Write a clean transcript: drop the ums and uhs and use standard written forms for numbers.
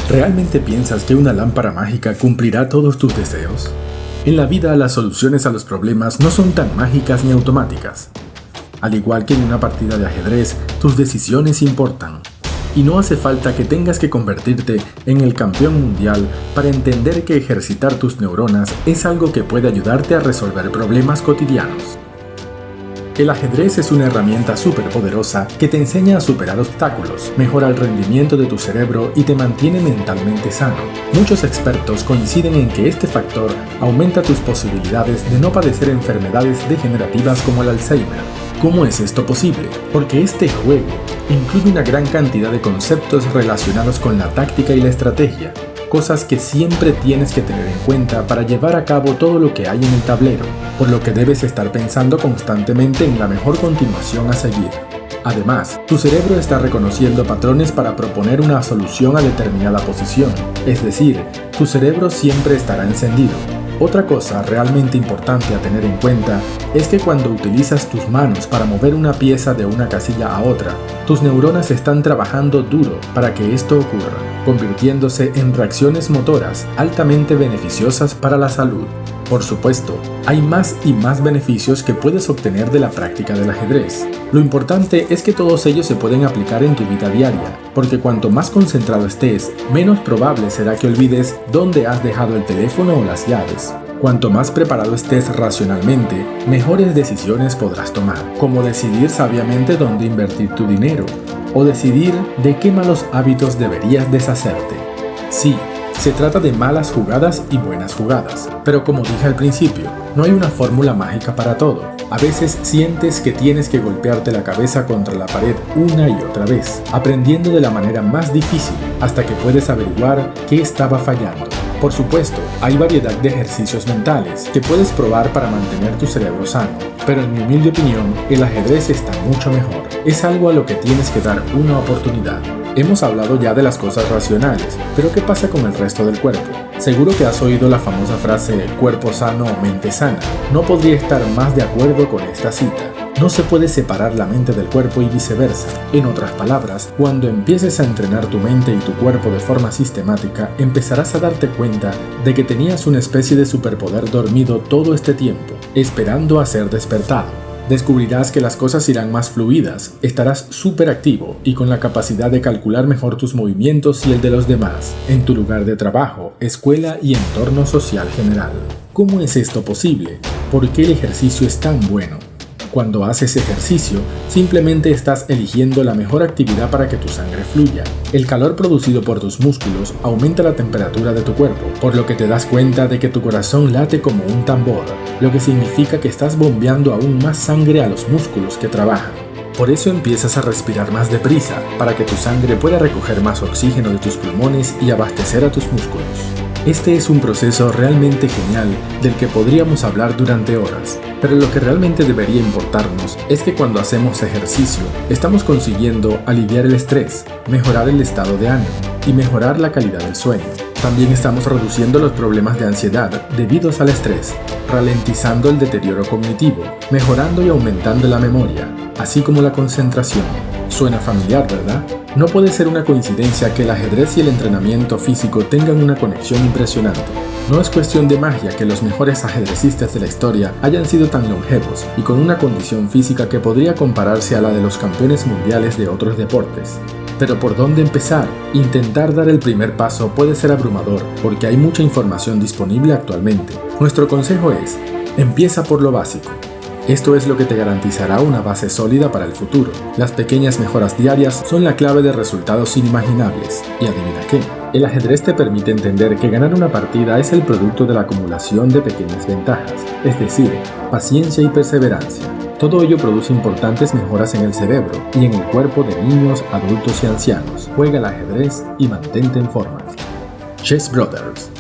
¿Realmente piensas que una lámpara mágica cumplirá todos tus deseos? En la vida, las soluciones a los problemas no son tan mágicas ni automáticas. Al igual que en una partida de ajedrez, tus decisiones importan. Y no hace falta que tengas que convertirte en el campeón mundial para entender que ejercitar tus neuronas es algo que puede ayudarte a resolver problemas cotidianos. El ajedrez es una herramienta súper poderosa que te enseña a superar obstáculos, mejora el rendimiento de tu cerebro y te mantiene mentalmente sano. Muchos expertos coinciden en que este factor aumenta tus posibilidades de no padecer enfermedades degenerativas como el Alzheimer. ¿Cómo es esto posible? Porque este juego incluye una gran cantidad de conceptos relacionados con la táctica y la estrategia, cosas que siempre tienes que tener en cuenta para llevar a cabo todo lo que hay en el tablero, por lo que debes estar pensando constantemente en la mejor continuación a seguir. Además, tu cerebro está reconociendo patrones para proponer una solución a determinada posición, es decir, tu cerebro siempre estará encendido. Otra cosa realmente importante a tener en cuenta es que cuando utilizas tus manos para mover una pieza de una casilla a otra, tus neuronas están trabajando duro para que esto ocurra, convirtiéndose en reacciones motoras altamente beneficiosas para la salud. Por supuesto, hay más y más beneficios que puedes obtener de la práctica del ajedrez. Lo importante es que todos ellos se pueden aplicar en tu vida diaria, porque cuanto más concentrado estés, menos probable será que olvides dónde has dejado el teléfono o las llaves. Cuanto más preparado estés racionalmente, mejores decisiones podrás tomar, como decidir sabiamente dónde invertir tu dinero, o decidir de qué malos hábitos deberías deshacerte. Sí, se trata de malas jugadas y buenas jugadas, pero como dije al principio, no hay una fórmula mágica para todo. A veces sientes que tienes que golpearte la cabeza contra la pared una y otra vez, aprendiendo de la manera más difícil hasta que puedes averiguar qué estaba fallando. Por supuesto, hay variedad de ejercicios mentales que puedes probar para mantener tu cerebro sano, pero en mi humilde opinión, el ajedrez está mucho mejor. Es algo a lo que tienes que dar una oportunidad. Hemos hablado ya de las cosas racionales, pero ¿qué pasa con el resto del cuerpo? Seguro que has oído la famosa frase cuerpo sano, mente sana. No podría estar más de acuerdo con esta cita. No se puede separar la mente del cuerpo y viceversa. En otras palabras, cuando empieces a entrenar tu mente y tu cuerpo de forma sistemática, empezarás a darte cuenta de que tenías una especie de superpoder dormido todo este tiempo, esperando a ser despertado. Descubrirás que las cosas irán más fluidas, estarás súper activo y con la capacidad de calcular mejor tus movimientos y el de los demás, en tu lugar de trabajo, escuela y entorno social general. ¿Cómo es esto posible? ¿Por qué el ejercicio es tan bueno? Cuando haces ejercicio, simplemente estás eligiendo la mejor actividad para que tu sangre fluya. El calor producido por tus músculos aumenta la temperatura de tu cuerpo, por lo que te das cuenta de que tu corazón late como un tambor, lo que significa que estás bombeando aún más sangre a los músculos que trabajan. Por eso empiezas a respirar más deprisa, para que tu sangre pueda recoger más oxígeno de tus pulmones y abastecer a tus músculos. Este es un proceso realmente genial del que podríamos hablar durante horas, pero lo que realmente debería importarnos es que cuando hacemos ejercicio estamos consiguiendo aliviar el estrés, mejorar el estado de ánimo y mejorar la calidad del sueño. También estamos reduciendo los problemas de ansiedad debidos al estrés, ralentizando el deterioro cognitivo, mejorando y aumentando la memoria, así como la concentración. Suena familiar, ¿verdad? No puede ser una coincidencia que el ajedrez y el entrenamiento físico tengan una conexión impresionante. No es cuestión de magia que los mejores ajedrecistas de la historia hayan sido tan longevos y con una condición física que podría compararse a la de los campeones mundiales de otros deportes. Pero ¿por dónde empezar? Intentar dar el primer paso puede ser abrumador porque hay mucha información disponible actualmente. Nuestro consejo es, empieza por lo básico. Esto es lo que te garantizará una base sólida para el futuro. Las pequeñas mejoras diarias son la clave de resultados inimaginables. Y adivina qué, el ajedrez te permite entender que ganar una partida es el producto de la acumulación de pequeñas ventajas, es decir, paciencia y perseverancia. Todo ello produce importantes mejoras en el cerebro y en el cuerpo de niños, adultos y ancianos. Juega al ajedrez y mantente en forma. Chess Brothers.